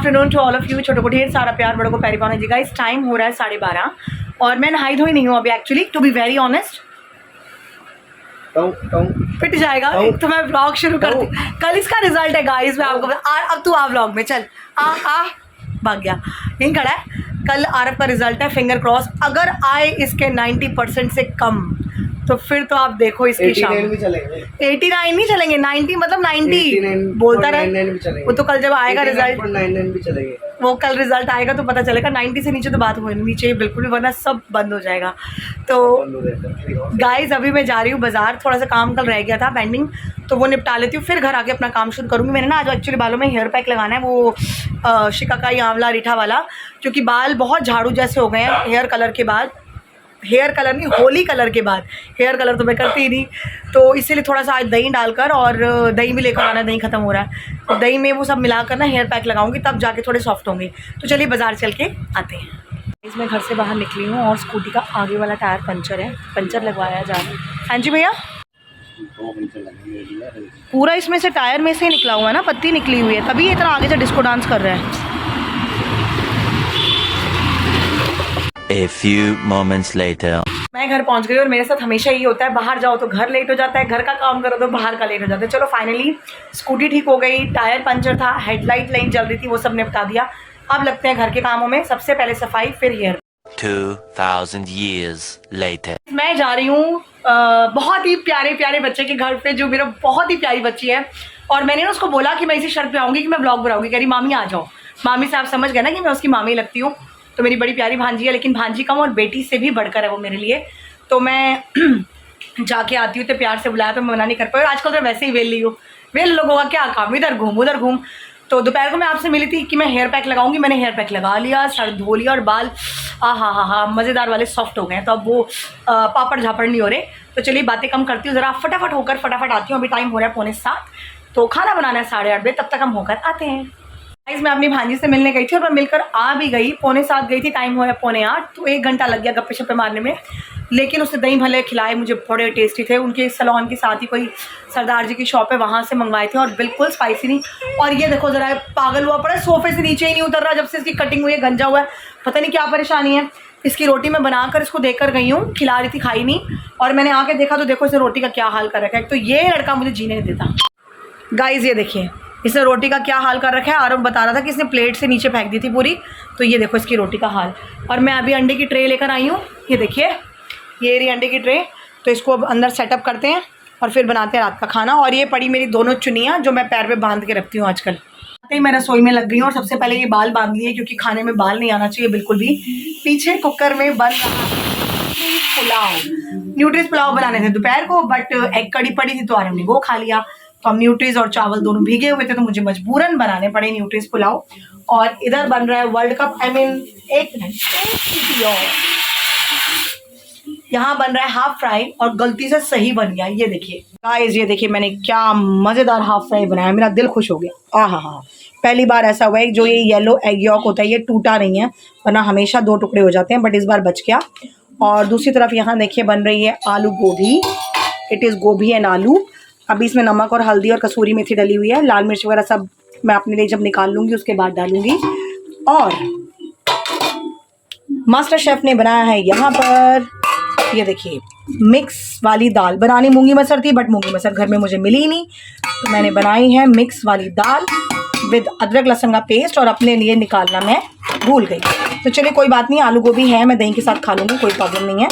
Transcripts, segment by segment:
Afternoon to all of you. छोटों को ढेर सारा प्यार, बड़ों को प्यारी पाना जी। गाइस टाइम हो रहा है 12:30 और मैं नहाई धोई नहीं हूँ अभी actually, to be very honest. पिट जाएगा तो मैं व्लॉग शुरू करती। कल इसका रिजल्ट है गाइस, मैं आपको अब तू आ व्लॉग में चल। आ भाग गया, यहीं खड़ा है। कल आरव का रिजल्ट है, फिंगर क्रॉस। अगर आए इसके 90% से कम तो फिर तो आप देखो इसकी शाम। 89 नहीं चलेंगे, 90 मतलब 90 बोलता रहे। वो तो कल जब आएगा रिजल्ट, 99 भी चलेंगे। वो कल रिजल्ट आएगा तो पता चलेगा। 90 से नीचे तो बात हो नहीं चाहिए बिल्कुल भी, वरना सब बंद हो जाएगा। तो गाइस अभी मैं जा रही हूँ बाजार, थोड़ा सा काम कल रह गया था पेंडिंग, तो वो निपटा लेती हूँ, फिर घर आके अपना काम शुरू करूँगी। मैंने ना आज एक्चुअली बालों में हेयर पैक लगाना है, वो शिकाकाई आंवला रीठा वाला, क्योंकि बाल बहुत झाड़ू जैसे हो गए हैं हेयर कलर के बाद। हेयर कलर नहीं, होली कलर के बाद। हेयर कलर तो मैं करती ही नहीं, तो इसीलिए थोड़ा सा आज दही डालकर, और दही भी लेकर आना, दही ख़त्म हो रहा है, तो दही में वो सब मिलाकर ना हेयर पैक लगाऊंगी, तब जाके थोड़े सॉफ्ट होंगे। तो चलिए बाज़ार चल के आते हैं। इसमें घर से बाहर निकली हूँ और स्कूटी का आगे वाला टायर पंचर है, पंचर लगवाया जा रहा है। हाँ जी भैया, पूरा इसमें से टायर में से ही निकला हुआ है ना, पत्ती निकली हुई है, तभी इतना आगे से डिस्को डांस कर रहा है। A few moments later. मैं घर पहुंच गई और मेरे साथ हमेशा यही होता है, बाहर जाओ तो घर लेट हो जाता है, घर का काम करो तो बाहर का लेट हो जाता है। चलो फाइनली स्कूटी ठीक हो गई, टायर पंचर था, हेडलाइट लाइट जल रही थी, वो सब निपटा दिया। अब लगते हैं घर के कामों में, सबसे पहले सफाई फिर हेयर। 2000 years later. मैं जा रही हूँ बहुत ही प्यारे प्यारे बच्चे के घर पे, जो मेरा बहुत ही प्यारी बच्ची है, और मैंने ना उसको बोला कि मैं इसी शर्त पे आऊँगी कि मैं ब्लॉग बनाऊँगी। कह रही मामी आ जाओ। मामी से आप समझ गए ना कि मैं उसकी मामी लगती हूँ, तो मेरी बड़ी प्यारी भांजी है, लेकिन भांजी कम और बेटी से भी बढ़कर है वो मेरे लिए। तो मैं जाके आती हूँ, तो प्यार से बुलाया तो मैं मना नहीं कर पाई। और आजकल तो वैसे ही वेल ली हूँ, वेल लोगों का क्या काम, इधर घूम उधर घूम। तो दोपहर को मैं आपसे मिली थी कि मैं हेयर पैक लगाऊंगी, मैंने हेयर पैक लगा लिया, सर धो लिया, और बाल हाँ मज़ेदार वाले सॉफ्ट हो गए हैं। तो अब वो पापड़ झापड़ नहीं हो रहे। तो चलिए बातें कम करती हूँ, ज़रा फटाफट होकर फटाफट आती हूँ। अभी टाइम हो रहा है 6:45, तो खाना बनाना है 8:30 बजे, तब तक हम होकर आते हैं। गाइस मैं अपनी भांजी से मिलने गई थी और मैं मिलकर आ भी गई, 7:45 गई थी, टाइम हो रहा है 7:45, तो 1 घंटा लग गया गप्पे शप्पे मारने में। लेकिन उसने दही भले खिलाए, मुझे बड़े टेस्टी थे। उनके सलोन के साथ ही कोई सरदार जी की शॉप है, वहाँ से मंगवाए थे, और बिल्कुल स्पाइसी नहीं। और ये देखो ज़रा, पागल हुआ पड़ा है, सोफे से नीचे ही नहीं उतर रहा जब से इसकी कटिंग हुई है, गंजा हुआ है, पता नहीं क्या परेशानी है। इसकी रोटी मैं बनाकर इसको देकर गई हूँ, खिला रही थी, खाई नहीं, और मैंने आके देखा तो देखो इसने रोटी का क्या हाल कर रखा है। तो ये लड़का मुझे जीने नहीं देता। गाइस ये देखिए इसने रोटी का क्या हाल कर रखा है। आरव बता रहा था कि इसने प्लेट से नीचे फेंक दी थी पूरी, तो ये देखो इसकी रोटी का हाल। और मैं अभी अंडे की ट्रे लेकर आई हूँ, ये देखिए, ये रही अंडे की ट्रे। तो इसको अब अंदर सेटअप करते हैं और फिर बनाते हैं रात का खाना। और ये पड़ी मेरी दोनों चुनियाँ जो मैं पैर पे बांध के रखती हूँ आजकल। आते ही मैं रसोई में लग गई हूँ, और सबसे पहले ये बाल बांध लिए, क्योंकि खाने में बाल नहीं आना चाहिए बिल्कुल भी। पीछे कुकर में बन रहा पुलाव, न्यूट्रीज पुलाव बनाने थे दोपहर को, बट एग कड़ी पड़ी थी तो आरव ने वो खा लिया। तो हम न्यूट्रीज और चावल दोनों भीगे हुए थे, तो मुझे मजबूरन बनाने पड़े न्यूट्रीज पुलाव। और इधर बन रहा है वर्ल्ड कप, एक मिनट, यहाँ बन रहा है हाफ फ्राई, और गलती से सही बन गया। ये देखिए गाइस, ये देखिए मैंने क्या मज़ेदार हाफ फ्राई बनाया, मेरा दिल खुश हो गया। हाँ, पहली बार ऐसा हुआ है जो ये येलो एग यॉक होता है ये टूटा नहीं है, वरना हमेशा 2 टुकड़े हो जाते हैं, बट इस बार बच गया। और दूसरी तरफ यहाँ देखिए बन रही है आलू गोभी, इट इज़ गोभी एंड आलू। अभी इसमें नमक और हल्दी और कसूरी मेथी डली हुई है, लाल मिर्च वगैरह सब मैं अपने लिए जब निकाल लूँगी उसके बाद डालूँगी। और मास्टर शेफ़ ने बनाया है यहाँ पर, ये देखिए, मिक्स वाली दाल। बनानी मूंगी मसर थी, बट मूंगी मसर घर में मुझे मिली ही नहीं, तो मैंने बनाई है मिक्स वाली दाल विद अदरक लहसुन का पेस्ट, और अपने लिए निकालना मैं भूल गई। तो चलिए कोई बात नहीं, आलू गोभी है, मैं दही के साथ खा लूँगी, कोई प्रॉब्लम नहीं है।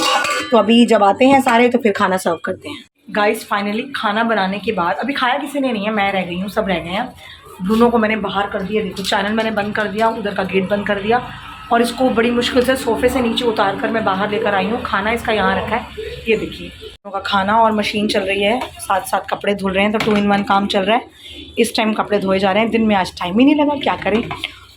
तो अभी जब आते हैं सारे तो फिर खाना सर्व करते हैं। गाइस फाइनली खाना बनाने के बाद, अभी खाया किसी ने नहीं है, मैं रह गई हूँ, सब रह गए हैं। ब्रूनो को मैंने बाहर कर दिया, देखो चैनल मैंने बंद कर दिया, उधर का गेट बंद कर दिया, और इसको बड़ी मुश्किल से सोफ़े से नीचे उतार कर मैं बाहर लेकर आई हूँ। खाना इसका यहाँ रखा है, ये देखिए का खाना, और मशीन चल रही है, साथ साथ कपड़े धुल रहे हैं, तो 2 in 1 काम चल रहा है। इस टाइम कपड़े धोए जा रहे हैं, दिन में आज टाइम ही नहीं लगा, क्या करें।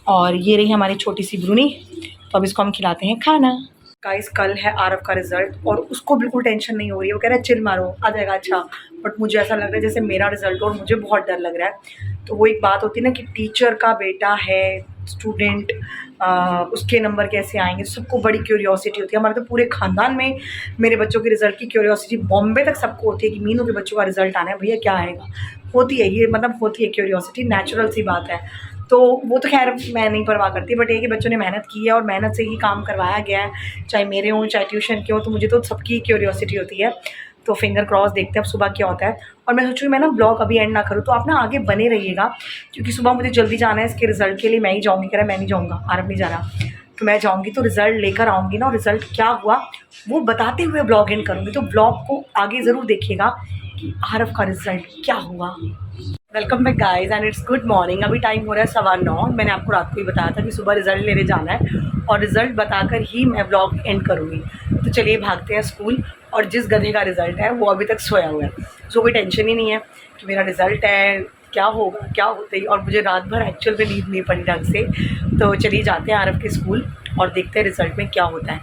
और ये रही हमारी छोटी सी ब्रूनी, तो अब इसको हम खिलाते हैं खाना। गाइस कल है आरव का रिजल्ट, और उसको बिल्कुल टेंशन नहीं हो रही है, वो कह रहा है चिल मारो आ जाएगा। अच्छा, बट मुझे ऐसा लग रहा है जैसे मेरा रिजल्ट हो, और मुझे बहुत डर लग रहा है। तो वो एक बात होती है ना कि टीचर का बेटा है, स्टूडेंट, उसके नंबर कैसे आएंगे, सबको बड़ी क्यूरियोसिटी होती है। हमारे तो पूरे ख़ानदान में मेरे बच्चों के रिज़ल्ट की क्यूरियोसिटी, बॉम्बे तक सबको होती है कि मीनू के बच्चों का रिज़ल्ट आना है, भैया क्या आएगा, होती है ये, मतलब होती है क्यूरियोसिटी, नेचुरल सी बात है। तो वो तो खैर मैं नहीं परवाह करती, बट ये कि बच्चों ने मेहनत की है और मेहनत से ही काम करवाया गया है, चाहे मेरे हों चाहे ट्यूशन के हों, तो मुझे तो सबकी क्यूरियोसिटी होती है। तो फिंगर क्रॉस देखते हैं अब सुबह क्या होता है। और मैं सोच रही हूँ मैं ना ब्लॉग अभी एंड ना करूँ, तो आप ना आगे बने रहिएगा, क्योंकि सुबह मुझे जल्दी जाना है। इसके रिजल्ट के लिए मैं ही जाऊँगी, कह रहा मैं नहीं जाऊँगा, आरव नहीं जा रहा, तो मैं जाऊँगी तो रिज़ल्ट लेकर आऊँगी ना, और रिज़ल्ट क्या हुआ वो बताते हुए ब्लॉग एंड करूँगी। तो ब्लॉग को आगे ज़रूर देखिएगा कि आरव का रिज़ल्ट क्या हुआ। Welcome back guys and it's good morning. अभी टाइम हो रहा है 9:15। मैंने आपको रात को ही बताया था कि सुबह रिज़ल्ट लेने जाना है और रिज़ल्ट बताकर ही मैं ब्लॉग एंड करूँगी। तो चलिए भागते हैं स्कूल। और जिस गधे का रिज़ल्ट है वो अभी तक सोया हुआ है, सो कोई टेंशन ही नहीं है कि मेरा रिज़ल्ट है क्या होगा क्या होते ही। और मुझे रात भर एक्चुअल में नींद नहीं पड़ी ढंग से। तो चलिए जाते हैं आरव के स्कूल और देखते हैं रिज़ल्ट में क्या होता है।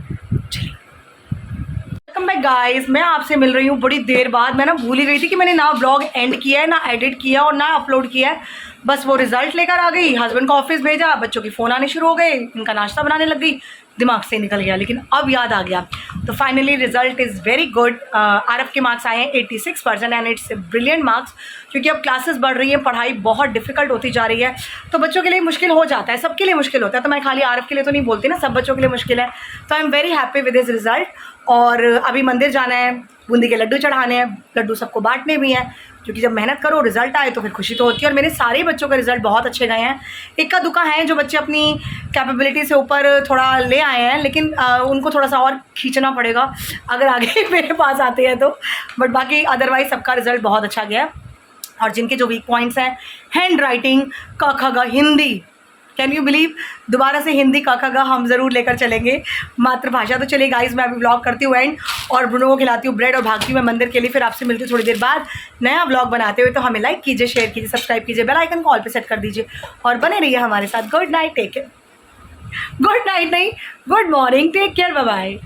चलिए वेलकम बैक गाइस, मैं आपसे मिल रही हूँ बड़ी देर बाद। मैं ना भूल ही गई थी कि मैंने ना ब्लॉग एंड किया है, ना एडिट किया और ना अपलोड किया है। बस वो रिज़ल्ट लेकर आ गई, हस्बैंड को ऑफिस भेजा, बच्चों के फ़ोन आने शुरू हो गए, इनका नाश्ता बनाने लग गई, दिमाग से निकल गया। लेकिन अब याद आ गया। तो finally result is very good. Aarav के मार्क्स आए हैं 86% एंड इट्स ब्रिलियंट मार्क्स, क्योंकि अब क्लासेस बढ़ रही हैं, पढ़ाई बहुत डिफिकल्ट होती जा रही है, तो बच्चों के लिए मुश्किल हो जाता है, सबके लिए मुश्किल होता है। तो मैं खाली आरव के लिए तो नहीं बोलती ना, सब बच्चों के लिए मुश्किल है। तो I am very happy with his result. और अभी मंदिर जाना है, बूंदी के लड्डू चढ़ाने हैं, लड्डू सबको बांटने भी हैं, क्योंकि जब मेहनत करो रिजल्ट आए तो फिर खुशी तो होती है। और मेरे सारे बच्चों का रिजल्ट बहुत अच्छे गए हैं। इक्का दुक्का है जो बच्चे अपनी कैपेबिलिटी से ऊपर थोड़ा ले आए हैं, लेकिन उनको थोड़ा सा और खींचना पड़ेगा अगर आगे मेरे पास आते हैं तो। बट बाकी अदरवाइज सबका रिजल्ट बहुत अच्छा गया है। और जिनके जो वीक पॉइंट्स हैं, हैंड राइटिंग, क ख ग, हिंदी, कैन यू बिलीव दोबारा से हिंदी क ख ग हम ज़रूर लेकर चलेंगे, मातृभाषा। तो चलिए गाइस, मैं अभी ब्लॉग करती हूँ एंड, और ब्रुनो को खिलाती हूँ ब्रेड और भागती हूँ मैं मंदिर के लिए। फिर आपसे मिलती हूँ थोड़ी देर बाद नया ब्लॉग बनाते हुए। तो हमें लाइक कीजिए, शेयर कीजिए, सब्सक्राइब कीजिए, बेल आइकन कॉल पे सेट कर दीजिए और बने रहिए हमारे साथ। Good night, take care. Good night नहीं, good morning, take care, bye bye.